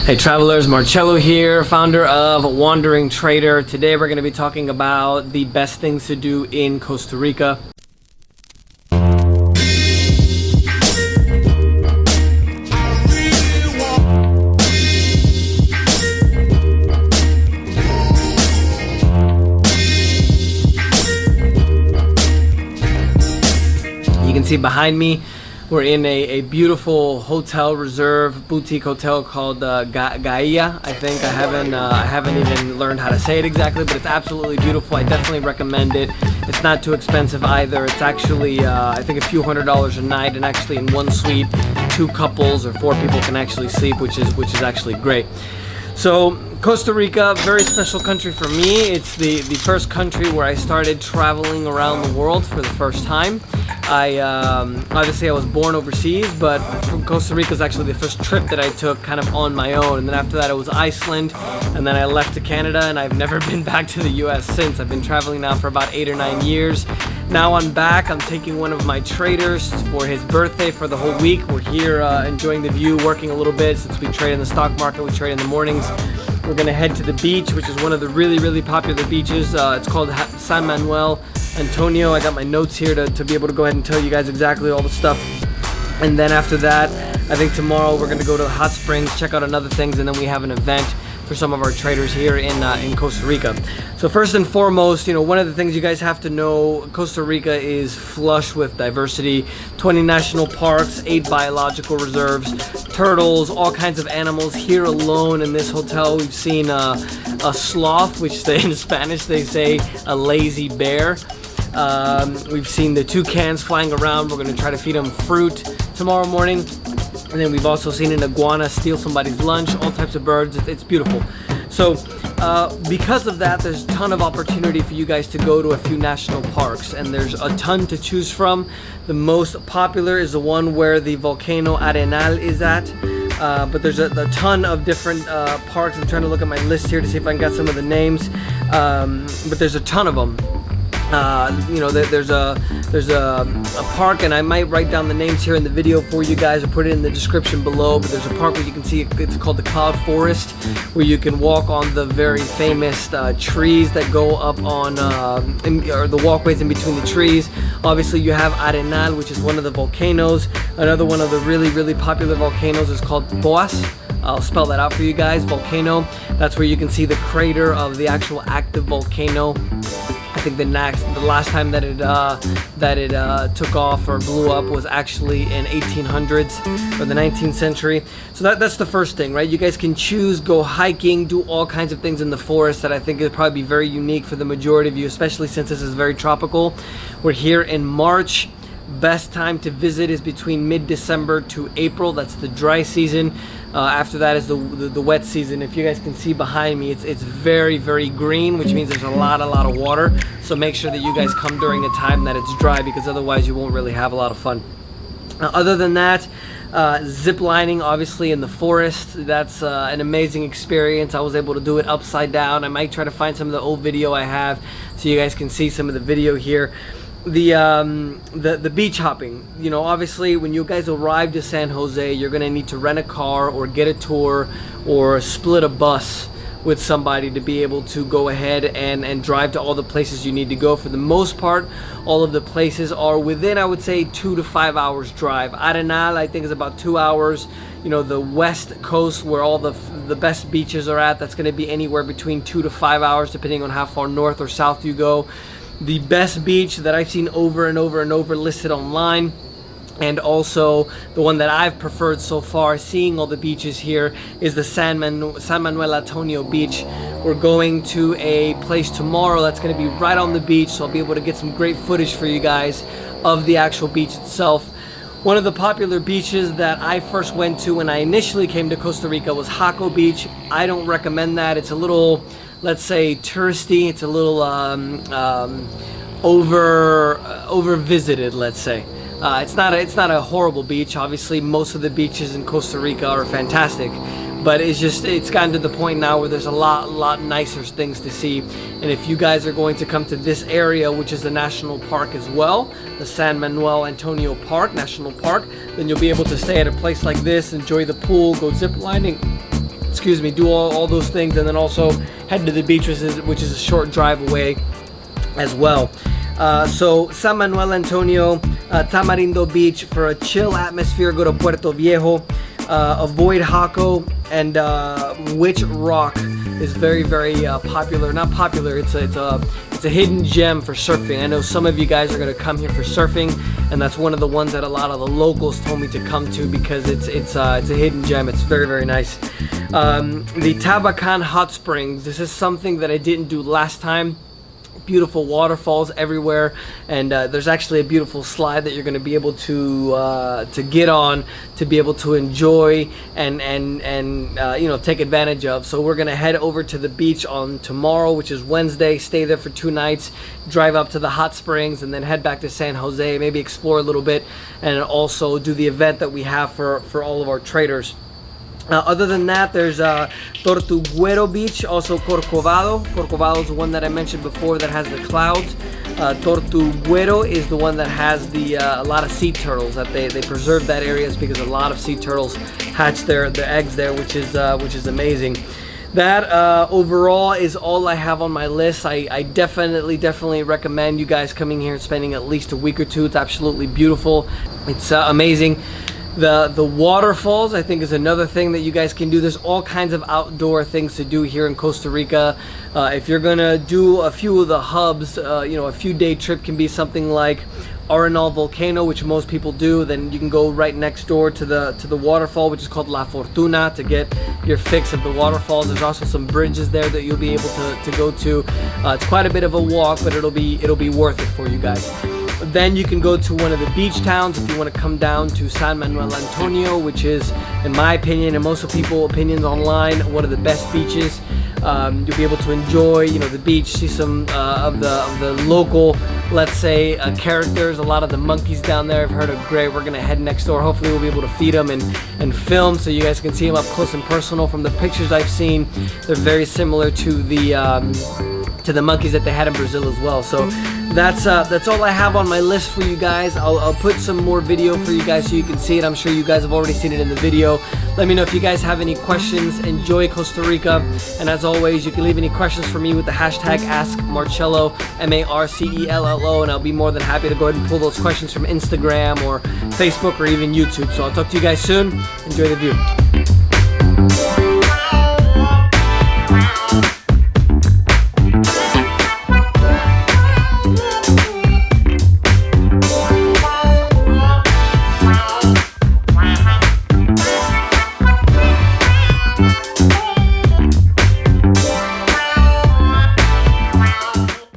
Hey travelers, Marcello here, founder of Wandering Trader. Today we're going to be talking about the best things to do in Costa Rica. You can see behind me we're in a beautiful hotel reserve boutique hotel called Gaia. I think I haven't even learned how to say it exactly, but it's absolutely beautiful. I definitely recommend it. It's not too expensive either. It's actually I think a few $100s a night, and actually in one suite 2 couples or 4 people can actually sleep, which is actually great. So Costa Rica, very special country for me. It's the first country where I started traveling around the world for the first time. Obviously I was born overseas, but from Costa Rica is actually the first trip that I took kind of on my own. And then after that it was Iceland, and then I left to Canada, and I've never been back to the US since. I've been traveling now for about 8 or 9 years. Now I'm back. I'm taking one of my traders for his birthday for the whole week. We're here enjoying the view, working a little bit since we trade in the stock market. We trade in the mornings. We're gonna head to the beach, which is one of the really popular beaches. It's called San Manuel Antonio. I got my notes here to be able to go ahead and tell you guys exactly all the stuff. And then after that, I think tomorrow we're gonna go to the hot springs, check out another things, and then we have an event for some of our traders here in Costa Rica. So first and foremost, you know, one of the things you guys have to know, Costa Rica is flush with diversity. 20 national parks, 8 biological reserves, turtles, all kinds of animals. Here alone in this hotel, we've seen a sloth, which in Spanish they say a lazy bear. We've seen the toucans flying around. We're going to try to feed them fruit tomorrow morning. And then we've also seen an iguana steal somebody's lunch, all types of birds. It's beautiful. So because of that, there's a ton of opportunity for you guys to go to a few national parks, and there's a ton to choose from. The most popular is the one where the volcano Arenal is at. But there's a ton of different parks. I'm trying to look at my list here to see if I can get some of the names. But there's a ton of them. You know, there's a park, and I might write down the names here in the video for you guys or put it in the description below, but there's a park where you can see, it's called the Cloud Forest, where you can walk on the very famous trees that go up on or the walkways in between the trees. Obviously you have Arenal, which is one of the volcanoes. Another one of the really popular volcanoes is called Boas. I'll spell that out for you guys. Volcano. That's where you can see the crater of the actual active volcano. I think the last time that it took off or blew up was actually in 1800s or the 19th century. So that's the first thing, right? You guys can choose, go hiking, do all kinds of things in the forest that I think would probably be very unique for the majority of you, especially since this is very tropical. We're here in March. Best time to visit is between mid-December to April. That's the dry season. After that is the wet season. If you guys can see behind me, it's very green, which means there's a lot of water. So make sure that you guys come during a time that it's dry, because otherwise you won't really have a lot of fun. Other than that, zip lining, obviously in the forest, that's an amazing experience. I was able to do it upside down. I might try to find some of the old video I have so you guys can see some of the video here. The beach hopping, you know, obviously when you guys arrive to San Jose, you're gonna need to rent a car or get a tour or split a bus with somebody to be able to go ahead and drive to all the places you need to go. For the most part, all of the places are within, I would say, 2 to 5 hours drive. Arenal, I think, is about 2 hours. You know, the west coast where all the best beaches are at, that's gonna be anywhere between 2 to 5 hours depending on how far north or south you go. The best beach that I've seen over and over listed online, and also the one that I've preferred so far, seeing all the beaches here, is the San Manuel Antonio beach. We're going to a place tomorrow that's going to be right on the beach, so I'll be able to get some great footage for you guys of the actual beach itself. One of the popular beaches that I first went to when I initially came to Costa Rica was Cavallo Beach. I don't recommend that. It's a little, let's say, touristy. It's a little over visited, let's say. It's not a horrible beach. Obviously most of the beaches in Costa Rica are fantastic, but it's gotten to the point now where there's a lot nicer things to see. And if you guys are going to come to this area, which is a national park as well, the San Manuel Antonio National Park, then you'll be able to stay at a place like this, enjoy the pool, go zip lining, excuse me, do all those things, and then also head to the beach, which is a short drive away as well. So San Manuel Antonio, Tamarindo Beach. For a chill atmosphere, go to Puerto Viejo. Avoid Jaco, and Witch Rock is very popular. Not popular, it's a hidden gem for surfing. I know some of you guys are going to come here for surfing, and that's one of the ones that a lot of the locals told me to come to, because it's a hidden gem. It's very nice. The Tabacan Hot Springs, this is something that I didn't do last time. Beautiful waterfalls everywhere, and there's actually a beautiful slide that you're going to be able to get on, to be able to enjoy and you know, take advantage of. So we're going to head over to the beach on tomorrow, which is Wednesday, stay there for 2 nights, drive up to the hot springs, and then head back to San Jose, maybe explore a little bit, and also do the event that we have for all of our traders. Other than that, there's Tortuguero Beach, also Corcovado. Corcovado is the one that I mentioned before that has the clouds. Tortuguero is the one that has a lot of sea turtles. That they preserve that area is because a lot of sea turtles hatch their eggs there, which is amazing. That overall is all I have on my list. I definitely recommend you guys coming here and spending at least a week or two. It's absolutely beautiful. It's amazing. The waterfalls, I think, is another thing that you guys can do. There's all kinds of outdoor things to do here in Costa Rica. If you're gonna do a few of the hubs, you know, a few day trip can be something like Arenal Volcano, which most people do. Then you can go right next door to the waterfall, which is called La Fortuna, to get your fix of the waterfalls. There's also some bridges there that you'll be able to go to. It's quite a bit of a walk, but it'll be worth it for you guys. Then you can go to one of the beach towns if you want to come down to San Manuel Antonio, which is, in my opinion, and most of people's opinions online, one of the best beaches. You'll be able to enjoy, you know, the beach, see some of the local, let's say, characters. A lot of the monkeys down there I've heard are great. We're gonna head next door. Hopefully we'll be able to feed them and film, so you guys can see them up close and personal. From the pictures I've seen, they're very similar to the monkeys that they had in Brazil as well. So that's all I have on my list for you guys. I'll put some more video for you guys so you can see it. I'm sure you guys have already seen it in the video. Let me know if you guys have any questions. Enjoy Costa Rica, and as always, you can leave any questions for me with the hashtag AskMarcello, MarCello, and I'll be more than happy to go ahead and pull those questions from Instagram or Facebook or even YouTube. So I'll talk to you guys soon. Enjoy the view.